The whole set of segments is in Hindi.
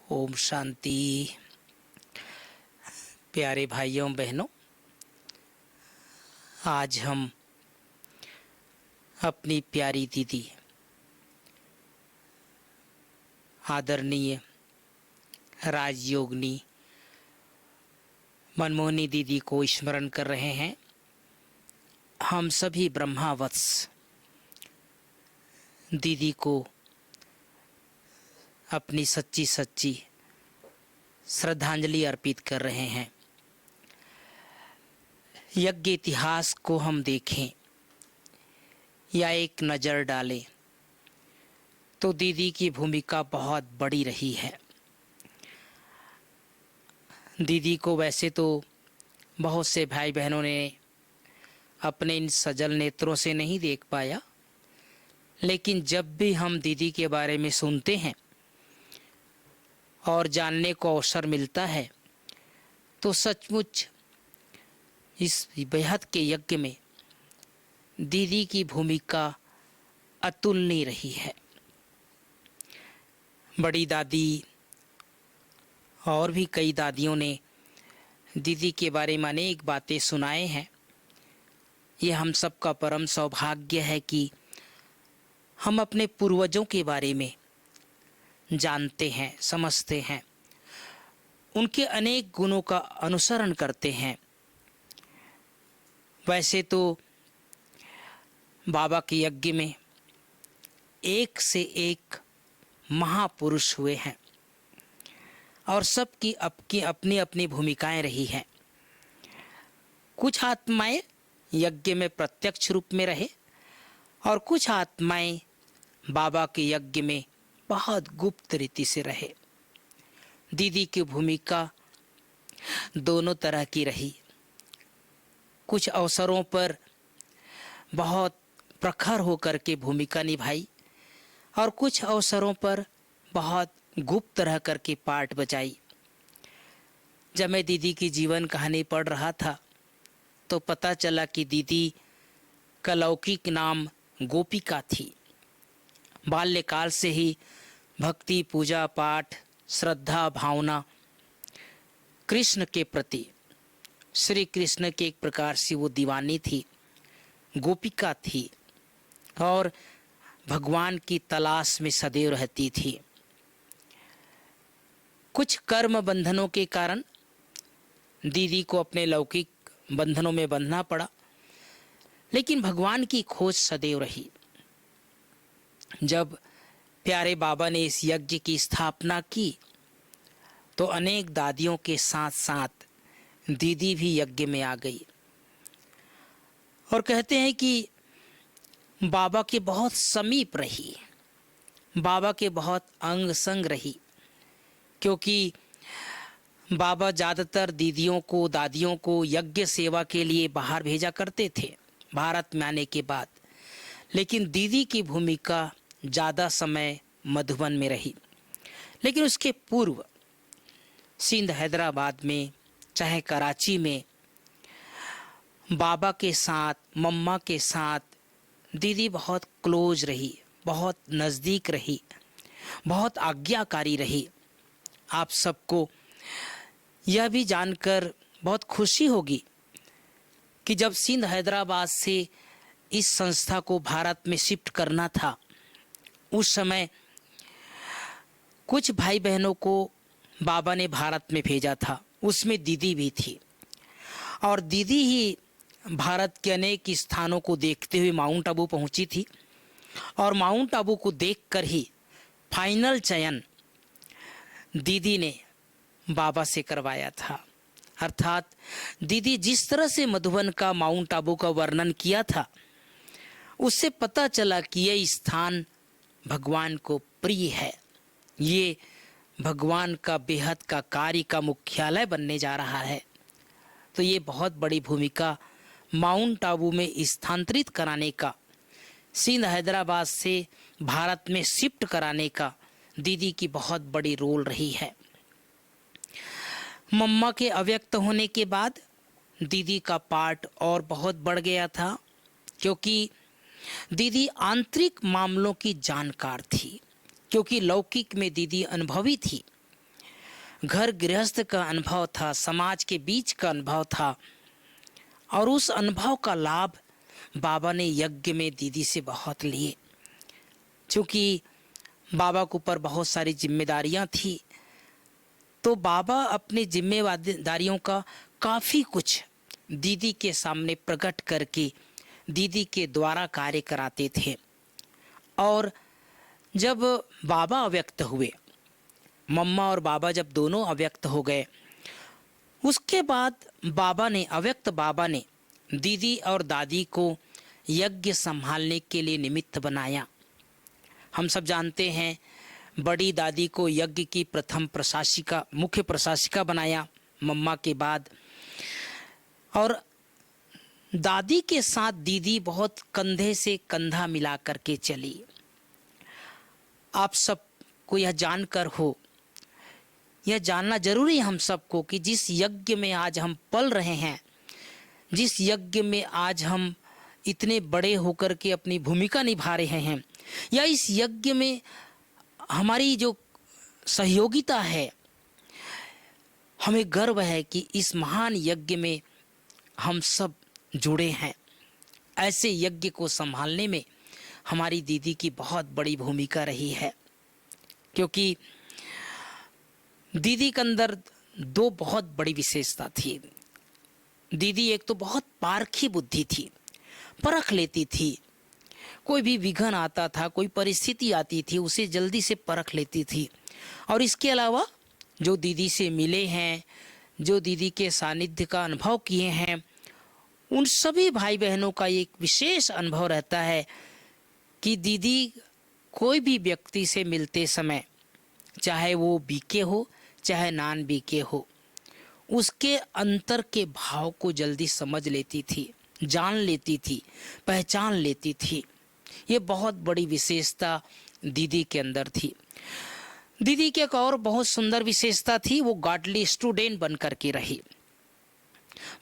ओम शांति। प्यारे भाइयों बहनों, आज हम अपनी प्यारी दीदी आदरणीय राजयोगिनी मनमोहनी दीदी को स्मरण कर रहे हैं। हम सभी ब्रह्मावत्स दीदी को अपनी सच्ची सच्ची श्रद्धांजलि अर्पित कर रहे हैं। यज्ञ इतिहास को हम देखें या एक नज़र डालें तो दीदी की भूमिका बहुत बड़ी रही है। दीदी को वैसे तो बहुत से भाई बहनों ने अपने इन सजल नेत्रों से नहीं देख पाया, लेकिन जब भी हम दीदी के बारे में सुनते हैं और जानने को अवसर मिलता है तो सचमुच इस बेहद के यज्ञ में दीदी की भूमिका अतुलनीय रही है। बड़ी दादी और भी कई दादियों ने दीदी के बारे में अनेक बातें सुनाए हैं। ये हम सबका परम सौभाग्य है कि हम अपने पूर्वजों के बारे में जानते हैं, समझते हैं, उनके अनेक गुणों का अनुसरण करते हैं। वैसे तो बाबा के यज्ञ में एक से एक महापुरुष हुए हैं और सबकी अपनी अपनी भूमिकाएं रही हैं। कुछ आत्माएं यज्ञ में प्रत्यक्ष रूप में रहे और कुछ आत्माएं बाबा के यज्ञ में बहुत गुप्त रीति से रहे। दीदी की भूमिका दोनों तरह की रही। कुछ अवसरों पर बहुत प्रखर होकर के भूमिका निभाई और कुछ अवसरों पर बहुत गुप्त रह करके पाठ बजाई। जब मैं दीदी की जीवन कहानी पढ़ रहा था तो पता चला कि दीदी का लौकिक नाम गोपिका थी। बाल्यकाल से ही भक्ति, पूजा पाठ, श्रद्धा, भावना कृष्ण के प्रति, श्री कृष्ण के एक प्रकार से वो दीवानी थी, गोपिका थी और भगवान की तलाश में सदैव रहती थी। कुछ कर्म बंधनों के कारण दीदी को अपने लौकिक बंधनों में बंधना पड़ा, लेकिन भगवान की खोज सदैव रही। जब प्यारे बाबा ने इस यज्ञ की स्थापना की तो अनेक दादियों के साथ साथ दीदी भी यज्ञ में आ गई और कहते हैं कि बाबा के बहुत समीप रही, बाबा के बहुत अंग संग रही, क्योंकि बाबा ज़्यादातर दीदियों को, दादियों को यज्ञ सेवा के लिए बाहर भेजा करते थे भारत में आने के बाद, लेकिन दीदी की भूमिका ज़्यादा समय मधुबन में रही। लेकिन उसके पूर्व सिंध, हैदराबाद में, चाहे कराची में बाबा के साथ, मम्मा के साथ दीदी बहुत क्लोज रही, बहुत नज़दीक रही, बहुत आज्ञाकारी रही। आप सबको यह भी जानकर बहुत खुशी होगी कि जब सिंध, हैदराबाद से इस संस्था को भारत में शिफ्ट करना था, उस समय कुछ भाई बहनों को बाबा ने भारत में भेजा था, उसमें दीदी भी थी और दीदी ही भारत के अनेक स्थानों को देखते हुए माउंट आबू पहुंची थी और माउंट आबू को देखकर ही फाइनल चयन दीदी ने बाबा से करवाया था। अर्थात दीदी जिस तरह से मधुबन का, माउंट आबू का वर्णन किया था, उससे पता चला कि यह स्थान भगवान को प्रिय है, ये भगवान का बेहद का कार्य का मुख्यालय बनने जा रहा है। तो ये बहुत बड़ी भूमिका माउंट आबू में स्थानांतरित कराने का, सिंध, हैदराबाद से भारत में शिफ्ट कराने का दीदी की बहुत बड़ी रोल रही है। मम्मा के अव्यक्त होने के बाद दीदी का पार्ट और बहुत बढ़ गया था, क्योंकि दीदी आंतरिक मामलों की जानकार थी, क्योंकि लौकिक में दीदी अनुभवी थी, घर गृहस्थ का अनुभव था, समाज के बीच का अनुभव था। और उस अनुभव का लाभ बाबा ने यज्ञ में दीदी से बहुत लिए। क्योंकि बाबा के ऊपर बहुत सारी जिम्मेदारियां थी, तो बाबा अपनी जिम्मेदारियों का काफ़ी कुछ दीदी के सामने प्रकट करके दीदी के द्वारा कार्य कराते थे। और जब बाबा अव्यक्त हुए, मम्मा और बाबा जब दोनों अव्यक्त हो गए, उसके बाद अव्यक्त बाबा ने दीदी और दादी को यज्ञ संभालने के लिए निमित्त बनाया। हम सब जानते हैं, बड़ी दादी को यज्ञ की प्रथम प्रशासिका, मुख्य प्रशासिका बनाया मम्मा के बाद। और दादी के साथ दीदी बहुत कंधे से कंधा मिला करके चली। आप सबको यह जानकर यह जानना जरूरी है हम सबको कि जिस यज्ञ में आज हम पल रहे हैं, जिस यज्ञ में आज हम इतने बड़े होकर के अपनी भूमिका निभा रहे हैं, या इस यज्ञ में हमारी जो सहयोगिता है, हमें गर्व है कि इस महान यज्ञ में हम सब जुड़े हैं। ऐसे यज्ञ को संभालने में हमारी दीदी की बहुत बड़ी भूमिका रही है। क्योंकि दीदी के अंदर दो बहुत बड़ी विशेषता थी। दीदी एक तो बहुत पारखी बुद्धि थी, परख लेती थी। कोई भी विघ्न आता था, कोई परिस्थिति आती थी, उसे जल्दी से परख लेती थी। और इसके अलावा जो दीदी से मिले हैं, जो दीदी के सानिध्य का अनुभव किए हैं, उन सभी भाई बहनों का एक विशेष अनुभव रहता है कि दीदी कोई भी व्यक्ति से मिलते समय, चाहे वो बीके हो चाहे नान बीके हो, उसके अंतर के भाव को जल्दी समझ लेती थी, जान लेती थी, पहचान लेती थी। ये बहुत बड़ी विशेषता दीदी के अंदर थी। दीदी की एक और बहुत सुंदर विशेषता थी, वो गॉडली स्टूडेंट बन करके रही।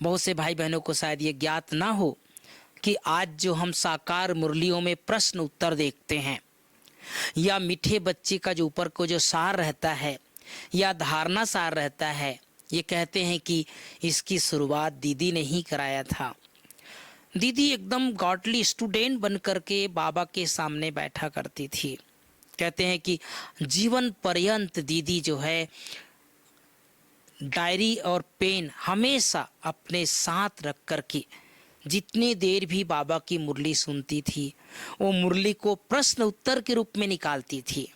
बहुत से भाई बहनों को शायद ये ज्ञात ना हो कि आज जो हम साकार मुरलियों में प्रश्न उत्तर देखते हैं, या मीठे बच्चे का जो ऊपर को जो सार रहता है, या धारणा सार रहता है, ये कहते हैं कि इसकी शुरुआत दीदी ने ही कराया था। दीदी एकदम गॉडली स्टूडेंट बन करके बाबा के सामने बैठा करती थी। कहते हैं कि जीवन पर्यंत दीदी जो है डायरी और पेन हमेशा अपने साथ रख करके जितनी देर भी बाबा की मुरली सुनती थी, वो मुरली को प्रश्न उत्तर के रूप में निकालती थी।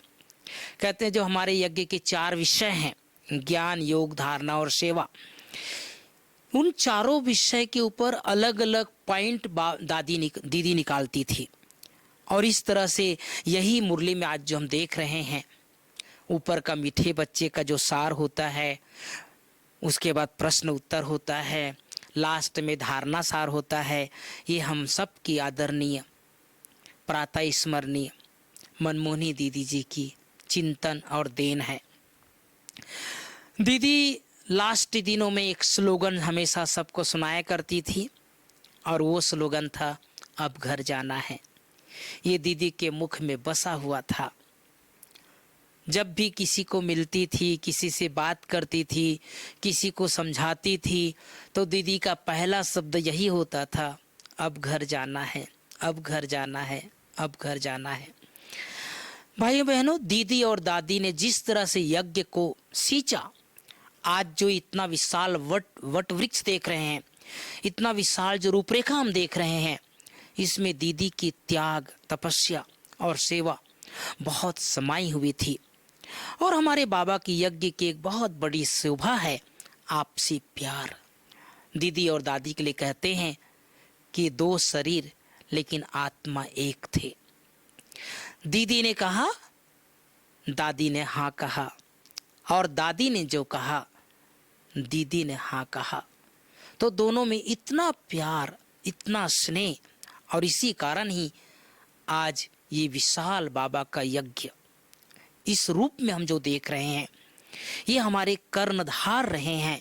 कहते हैं जो हमारे यज्ञ के 4 विषय हैं, ज्ञान, योग, धारणा और सेवा, उन चारों विषय के ऊपर अलग अलग पॉइंट दीदी निकालती थी। और इस तरह से यही मुरली में आज जो हम देख रहे हैं, ऊपर का मीठे बच्चे का जो सार होता है, उसके बाद प्रश्न उत्तर होता है, लास्ट में धारणा सार होता है। ये हम सब की आदरणीय, प्रातः स्मरणीय मनमोहनी दीदी जी की चिंतन और देन है। दीदी लास्ट दिनों में एक स्लोगन हमेशा सबको सुनाया करती थी, और वो स्लोगन था, अब घर जाना है। ये दीदी के मुख में बसा हुआ था। जब भी किसी को मिलती थी, किसी से बात करती थी, किसी को समझाती थी, तो दीदी का पहला शब्द यही होता था, अब घर जाना है, अब घर जाना है, अब घर जाना है। भाइयों बहनों, दीदी और दादी ने जिस तरह से यज्ञ को सींचा, आज जो इतना विशाल वट वृक्ष देख रहे हैं, इतना विशाल जो रूपरेखा हम देख रहे हैं, इसमें दीदी की त्याग, तपस्या और सेवा बहुत समाई हुई थी। और हमारे बाबा की यज्ञ की एक बहुत बड़ी शोभा है आपसी प्यार। दीदी और दादी के लिए कहते हैं कि 2 शरीर लेकिन आत्मा एक थे। दीदी ने कहा, दादी ने हाँ कहा, और दादी ने जो कहा, दीदी ने हाँ कहा। तो दोनों में इतना प्यार, इतना स्नेह, और इसी कारण ही आज ये विशाल बाबा का यज्ञ इस रूप में हम जो देख रहे हैं, ये हमारे कर्णधार रहे हैं,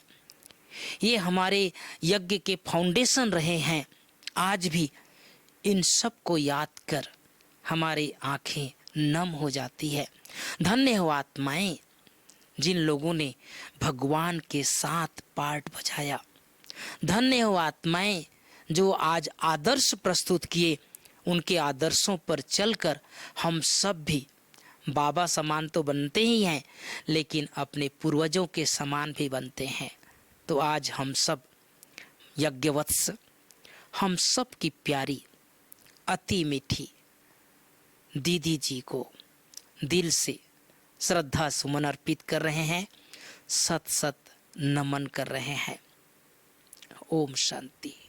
ये हमारे यज्ञ के फाउंडेशन रहे हैं। आज भी इन सब को याद कर हमारी आंखें नम हो जाती है। धन्य हो आत्माएं जिन लोगों ने भगवान के साथ पार्ट बजाया। धन्य हो आत्माएं जो आज आदर्श प्रस्तुत किए। उनके आदर्शों पर चलकर हम सब भी बाबा समान तो बनते ही हैं, लेकिन अपने पूर्वजों के समान भी बनते हैं। तो आज हम सब यज्ञवत्स, हम सब की प्यारी अति मीठी दीदी जी को दिल से श्रद्धा सुमन अर्पित कर रहे हैं, सत सत नमन कर रहे हैं। ओम शांति।